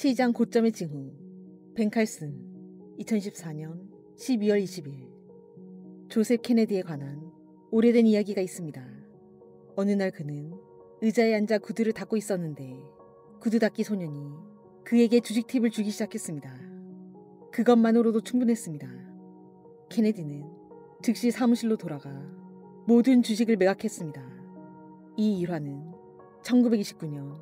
시장 고점의 징후. 벤칼슨 2014년 12월 20일. 조셉 케네디에 관한 오래된 이야기가 있습니다. 어느 날 그는 의자에 앉아 구두를 닦고 있었는데 구두 닦기 소년이 그에게 주식 팁을 주기 시작했습니다. 그것만으로도 충분했습니다. 케네디는 즉시 사무실로 돌아가 모든 주식을 매각했습니다. 이 일화는 1929년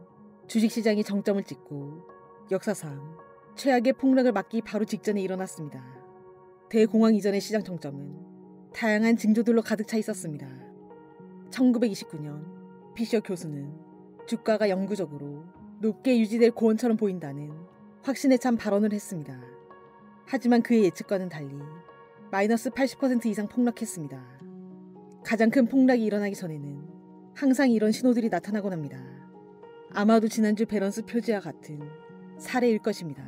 주식시장이 정점을 찍고 역사상 최악의 폭락을 맞기 바로 직전에 일어났습니다. 대공황 이전의 시장 정점은 다양한 징조들로 가득 차 있었습니다. 1929년 피셔 교수는 주가가 영구적으로 높게 유지될 고원처럼 보인다는 확신에 찬 발언을 했습니다. 하지만 그의 예측과는 달리 마이너스 80% 이상 폭락했습니다. 가장 큰 폭락이 일어나기 전에는 항상 이런 신호들이 나타나곤 합니다. 아마도 지난주 밸런스 표지와 같은 사례일 것입니다.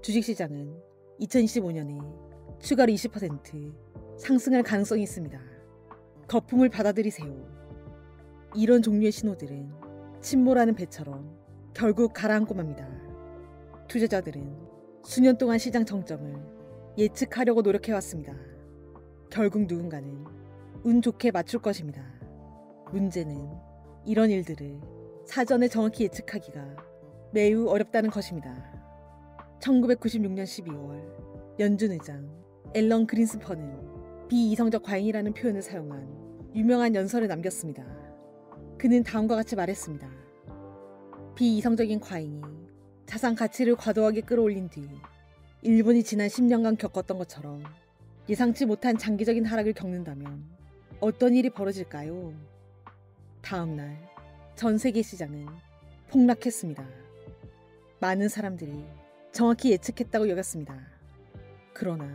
주식시장은 2025년에 추가로 20% 상승할 가능성이 있습니다. 거품을 받아들이세요. 이런 종류의 신호들은 침몰하는 배처럼 결국 가라앉고 맙니다. 투자자들은 수년 동안 시장 정점을 예측하려고 노력해왔습니다. 결국 누군가는 운 좋게 맞출 것입니다. 문제는 이런 일들을 사전에 정확히 예측하기가 매우 어렵다는 것입니다. 1996년 12월 연준 의장 앨런 그린스펀은 비이성적 과잉이라는 표현을 사용한 유명한 연설을 남겼습니다. 그는 다음과 같이 말했습니다. 비이성적인 과잉이 자산 가치를 과도하게 끌어올린 뒤 일본이 지난 10년간 겪었던 것처럼 예상치 못한 장기적인 하락을 겪는다면 어떤 일이 벌어질까요? 다음날 전 세계 시장은 폭락했습니다. 많은 사람들이 정확히 예측했다고 여겼습니다. 그러나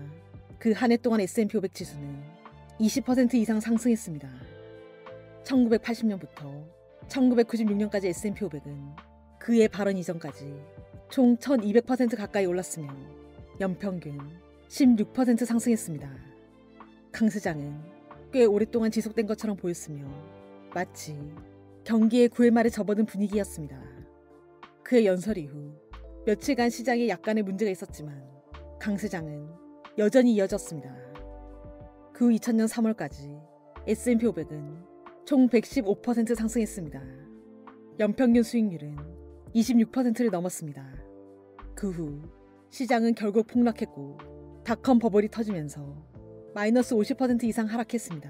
그 한 해 동안 S&P 500 지수는 20% 이상 상승했습니다. 1980년부터 1996년까지 S&P 500은 그의 발언 이전까지 총 1200% 가까이 올랐으며 연평균 16% 상승했습니다. 강세장은 꽤 오랫동안 지속된 것처럼 보였으며 마치 경기의 9회 말에 접어든 분위기였습니다. 그의 연설 이후 며칠간 시장에 약간의 문제가 있었지만 강세장은 여전히 이어졌습니다. 그 후 2000년 3월까지 S&P 500은 총 115% 상승했습니다. 연평균 수익률은 26%를 넘었습니다. 그 후 시장은 결국 폭락했고 닷컴 버블이 터지면서 마이너스 50% 이상 하락했습니다.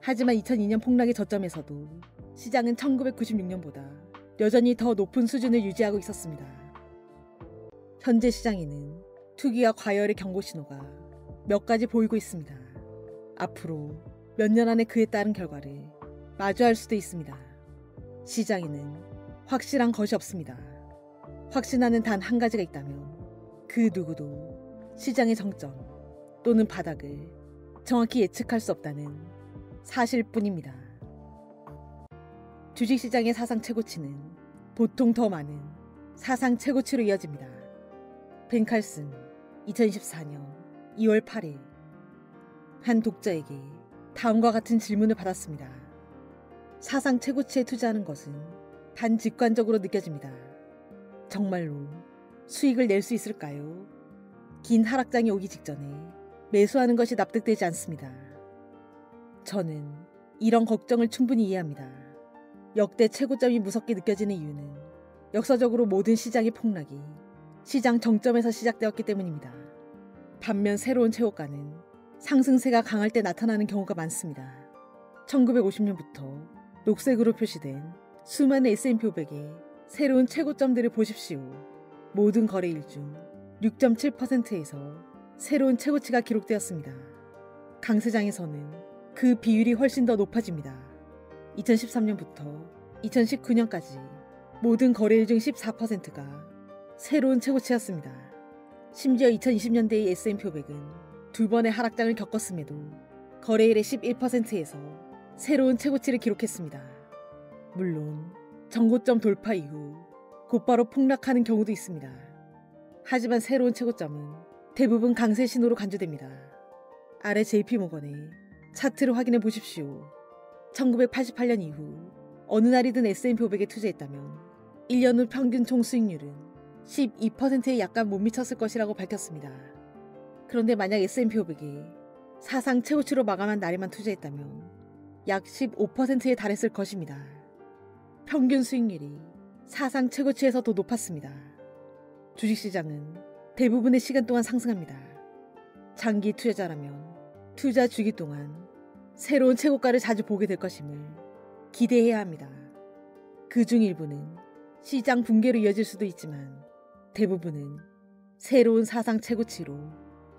하지만 2002년 폭락의 저점에서도 시장은 1996년보다 여전히 더 높은 수준을 유지하고 있었습니다. 현재 시장에는 투기와 과열의 경고 신호가 몇 가지 보이고 있습니다. 앞으로 몇 년 안에 그에 따른 결과를 마주할 수도 있습니다. 시장에는 확실한 것이 없습니다. 확신하는 단 한 가지가 있다면 그 누구도 시장의 정점 또는 바닥을 정확히 예측할 수 없다는 사실뿐입니다. 주식시장의 사상 최고치는 보통 더 많은 사상 최고치로 이어집니다. 벤칼슨 2014년 2월 8일. 한 독자에게 다음과 같은 질문을 받았습니다. 사상 최고치에 투자하는 것은 반직관적으로 느껴집니다. 정말로 수익을 낼 수 있을까요? 긴 하락장이 오기 직전에 매수하는 것이 납득되지 않습니다. 저는 이런 걱정을 충분히 이해합니다. 역대 최고점이 무섭게 느껴지는 이유는 역사적으로 모든 시장의 폭락이 시장 정점에서 시작되었기 때문입니다. 반면 새로운 최고가는 상승세가 강할 때 나타나는 경우가 많습니다. 1950년부터 녹색으로 표시된 수많은 S&P 500의 새로운 최고점들을 보십시오. 모든 거래일 중 6.7%에서 새로운 최고치가 기록되었습니다. 강세장에서는 그 비율이 훨씬 더 높아집니다. 2013년부터 2019년까지 모든 거래일 중 14%가 새로운 최고치였습니다. 심지어 2020년대의 S&P 500은 두 번의 하락장을 겪었음에도 거래일의 11%에서 새로운 최고치를 기록했습니다. 물론 정고점 돌파 이후 곧바로 폭락하는 경우도 있습니다. 하지만 새로운 최고점은 대부분 강세 신호로 간주됩니다. 아래 JP모건의 차트를 확인해 보십시오. 1988년 이후 어느 날이든 S&P 500에 투자했다면 1년 후 평균 총수익률은 12%에 약간 못 미쳤을 것이라고 밝혔습니다. 그런데 만약 S&P 500이 사상 최고치로 마감한 날에만 투자했다면 약 15%에 달했을 것입니다. 평균 수익률이 사상 최고치에서 더 높았습니다. 주식시장은 대부분의 시간 동안 상승합니다. 장기 투자자라면 투자 주기 동안 새로운 최고가를 자주 보게 될 것임을 기대해야 합니다. 그중 일부는 시장 붕괴로 이어질 수도 있지만 대부분은 새로운 사상 최고치로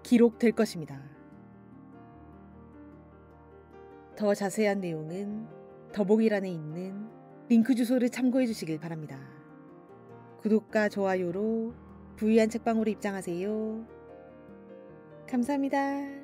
기록될 것입니다. 더 자세한 내용은 더보기란에 있는 링크 주소를 참고해 주시길 바랍니다. 구독과 좋아요로 부유한 책방으로 입장하세요. 감사합니다.